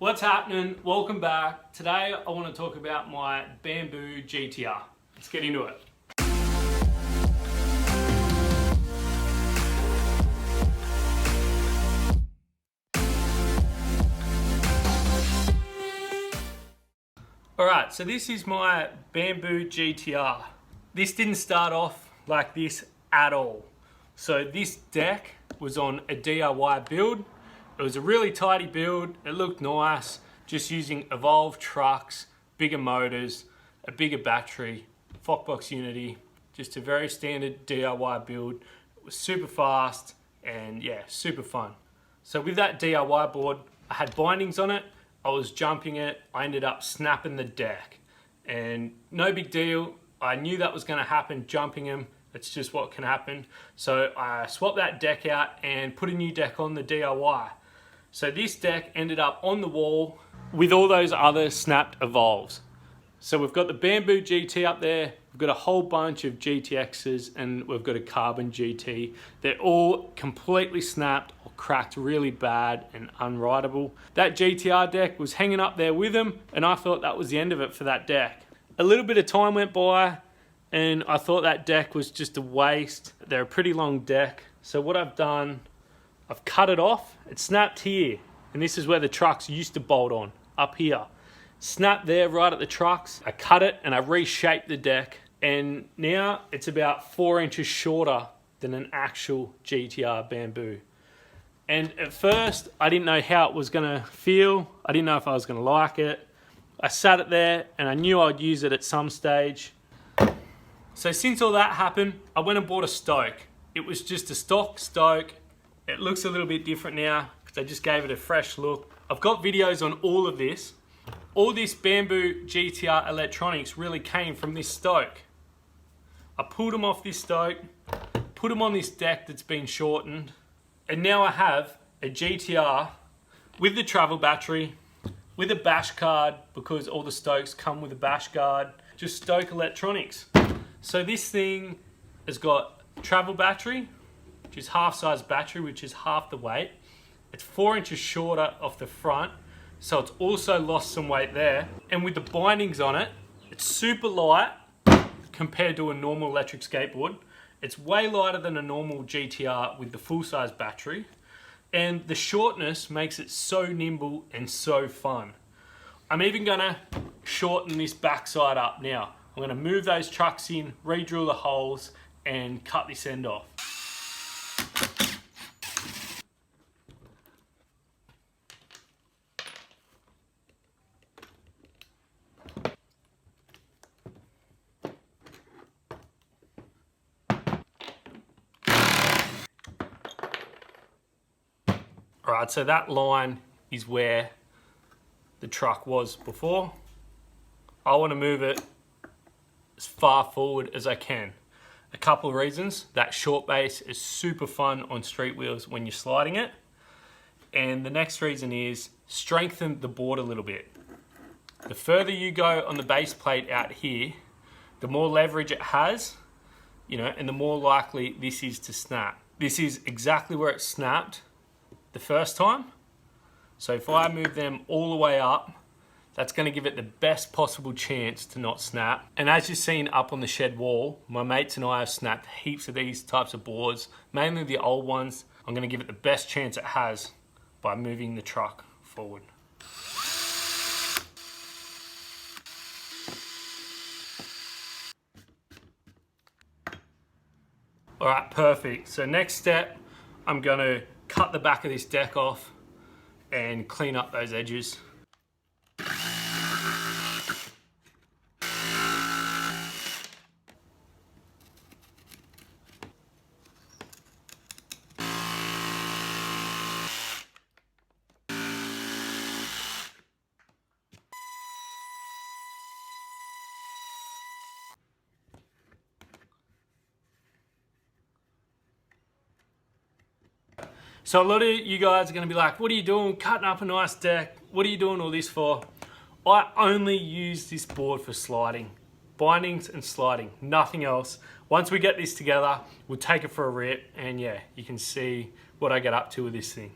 What's happening? Welcome back. Today I want to talk about my Bamboo GTR. Let's get into it. Alright, so this is my Bamboo GTR. This didn't start off like this at all. So this deck was on a DIY build. It was a really tidy build. It looked nice, just using Evolve trucks, bigger motors, a bigger battery, Foxbox Unity, just a very standard DIY build. It was super fast and yeah, super fun. So with that DIY board, I had bindings on it. I was jumping it. I ended up snapping the deck, and no big deal. I knew that was going to happen, jumping them. It's just what can happen. So I swapped that deck out and put a new deck on the DIY. So this deck ended up on the wall with all those other snapped Evolves. So we've got the Bamboo GT up there, we've got a whole bunch of GTXs, and we've got a Carbon GT. They're all completely snapped or cracked really bad and unrideable. That GTR deck was hanging up there with them, and I thought that was the end of it for that deck. A little bit of time went by, and I thought that deck was just a waste. They're a pretty long deck. So what I've done, I've cut it off. It snapped here, and this is where the trucks used to bolt on, up here. Snapped there right at the trucks. I cut it and I reshaped the deck, and now it's about 4 inches shorter than an actual GTR Bamboo. And at first, I didn't know how it was gonna feel. I didn't know if I was gonna like it. I sat it there and I knew I'd use it at some stage. So since all that happened, I went and bought a Stoke. It was just a stock Stoke. It looks a little bit different now because I just gave it a fresh look. I've got videos on all of this. All this Bamboo GTR electronics really came from this Stoke. I pulled them off this Stoke, put them on this deck that's been shortened, and now I have a GTR with the travel battery, with a bash card, because all the Stokes come with a bash card, just Stoke electronics. So this thing has got travel battery, which is half size battery, which is half the weight. It's 4 inches shorter off the front, so it's also lost some weight there. And with the bindings on it, it's super light compared to a normal electric skateboard. It's way lighter than a normal GTR with the full-size battery. And the shortness makes it so nimble and so fun. I'm even gonna shorten this backside up now. I'm gonna move those trucks in, re-drill the holes, and cut this end off. Alright, so that line is where the truck was before. I want to move it as far forward as I can. A couple of reasons. That short base is super fun on street wheels when you're sliding it. And the next reason is strengthen the board a little bit. The further you go on the base plate out here, the more leverage it has, and the more likely this is to snap. This is exactly where it snapped the first time. So if I move them all the way up, that's going to give it the best possible chance to not snap. And as you've seen up on the shed wall, my mates and I have snapped heaps of these types of boards, mainly the old ones. I'm going to give it the best chance it has by moving the truck forward. All right, perfect. So next step, I'm going to cut the back of this deck off and clean up those edges. So a lot of you guys are going to be like, what are you doing cutting up a nice deck? What are you doing all this for? I only use this board for sliding. Bindings and sliding, nothing else. Once we get this together, we'll take it for a rip, and yeah, you can see what I get up to with this thing.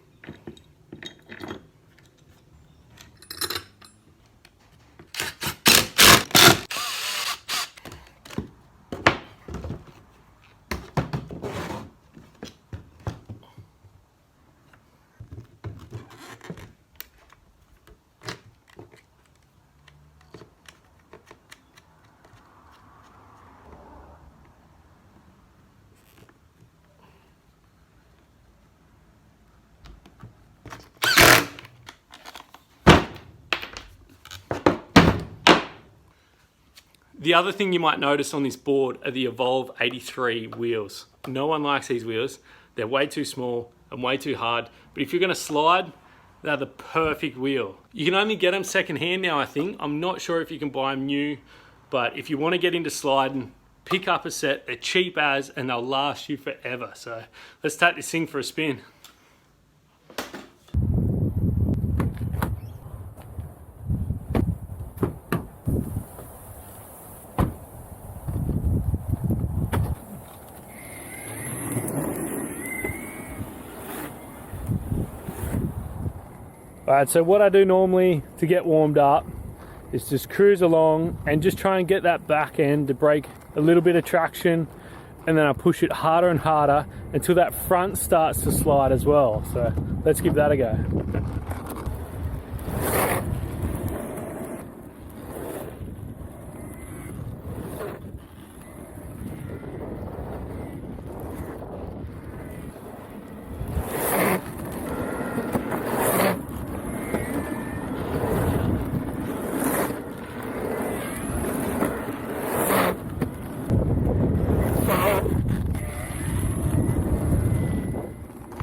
The other thing you might notice on this board are the Evolve 83 wheels. No one likes these wheels. They're way too small and way too hard. But if you're gonna slide, they're the perfect wheel. You can only get them secondhand now, I think. I'm not sure if you can buy them new, but if you wanna get into sliding, pick up a set. They're cheap as, and they'll last you forever. So let's take this thing for a spin. Alright, so what I do normally to get warmed up is just cruise along and just try and get that back end to break a little bit of traction, and then I push it harder and harder until that front starts to slide as well. So let's give that a go.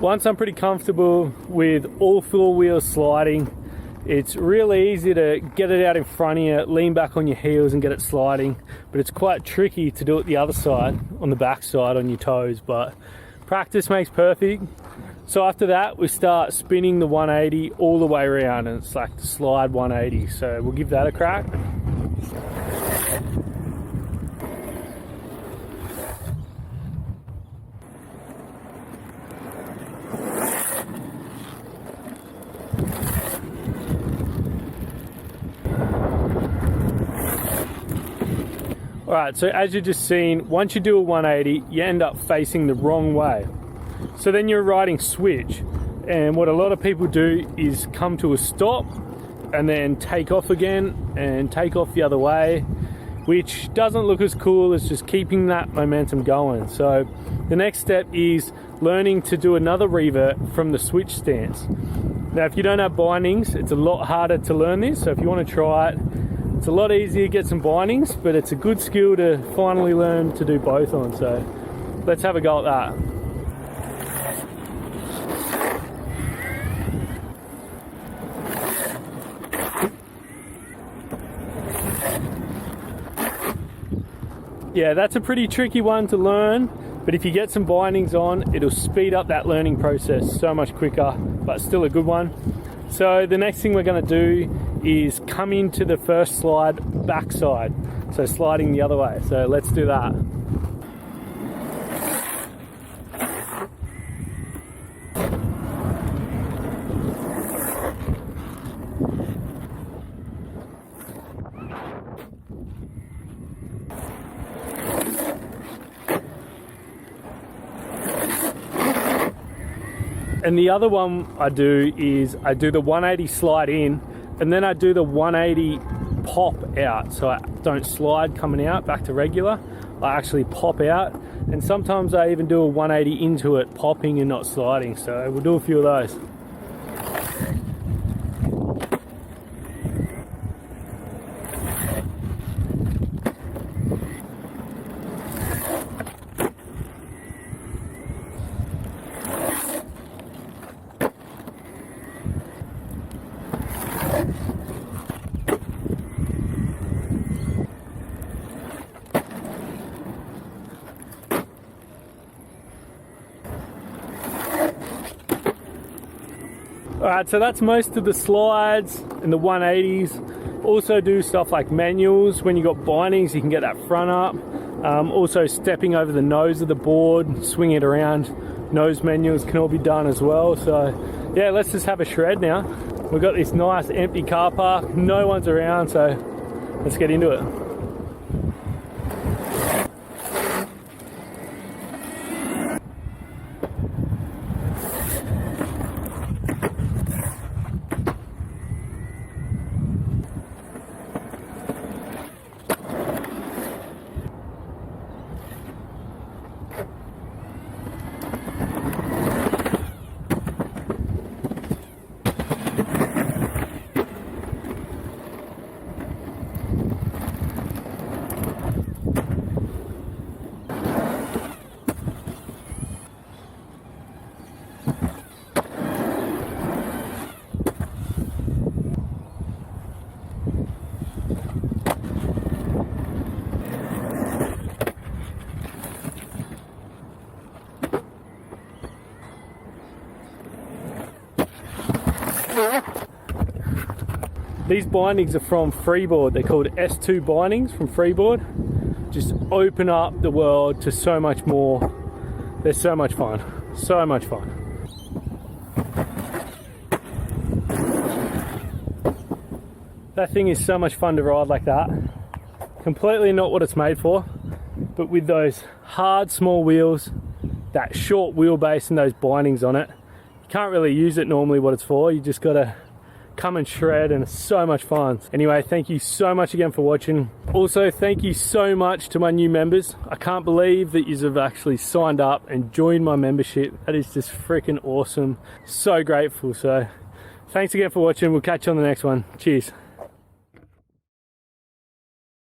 Once I'm pretty comfortable with all four wheels sliding, it's really easy to get it out in front of you, lean back on your heels and get it sliding, but it's quite tricky to do it the other side, on the back side, on your toes, but practice makes perfect. So after that, we start spinning the 180 all the way around, and it's like the slide 180, so we'll give that a crack. Alright, so as you just seen, once you do a 180, you end up facing the wrong way. So then you're riding switch, and what a lot of people do is come to a stop and then take off again and take off the other way, which doesn't look as cool as just keeping that momentum going. So the next step is learning to do another revert from the switch stance. Now if you don't have bindings, it's a lot harder to learn this, so if you want to try it, it's a lot easier to get some bindings, but it's a good skill to finally learn to do both on. So let's have a go at that. Yeah, that's a pretty tricky one to learn, but if you get some bindings on, it'll speed up that learning process so much quicker, but still a good one. So the next thing we're going to do is come into the first slide backside, so sliding the other way. So let's do that. And the other one I do is I do the 180 slide in, and then I do the 180 pop out. So I don't slide coming out back to regular, I actually pop out. And sometimes I even do a 180 into it, popping and not sliding. So we'll do a few of those. Alright, so that's most of the slides and the 180s. Also do stuff like manuals. When you got bindings, you can get that front up. Also stepping over the nose of the board, swing it around. Nose manuals can all be done as well. So yeah, let's just have a shred now. We've got this nice empty car park, no one's around, so let's get into it. These bindings are from Freeboard. They're called S2 bindings from Freeboard. Just open up the world to so much more. They're so much fun. So much fun. That thing is so much fun to ride like that. Completely not what it's made for, but with those hard small wheels, that short wheelbase and those bindings on it, you can't really use it normally what it's for. You just gotta come and shred, and it's so much fun. Anyway, thank you so much again for watching. Also, thank you so much to my new members. I can't believe that you have actually signed up and joined my membership. That is just freaking awesome. So grateful. So thanks again for watching. We'll catch you on the next one. Cheers.